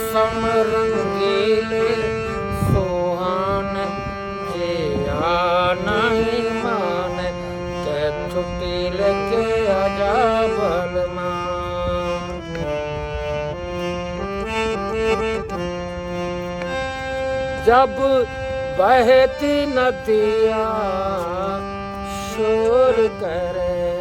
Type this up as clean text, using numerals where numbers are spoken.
मौसम रंगीले सुहान जे नहीं मान के छुट्टी लेके आजा बलमा। जब बहती नदियाँ शोर करे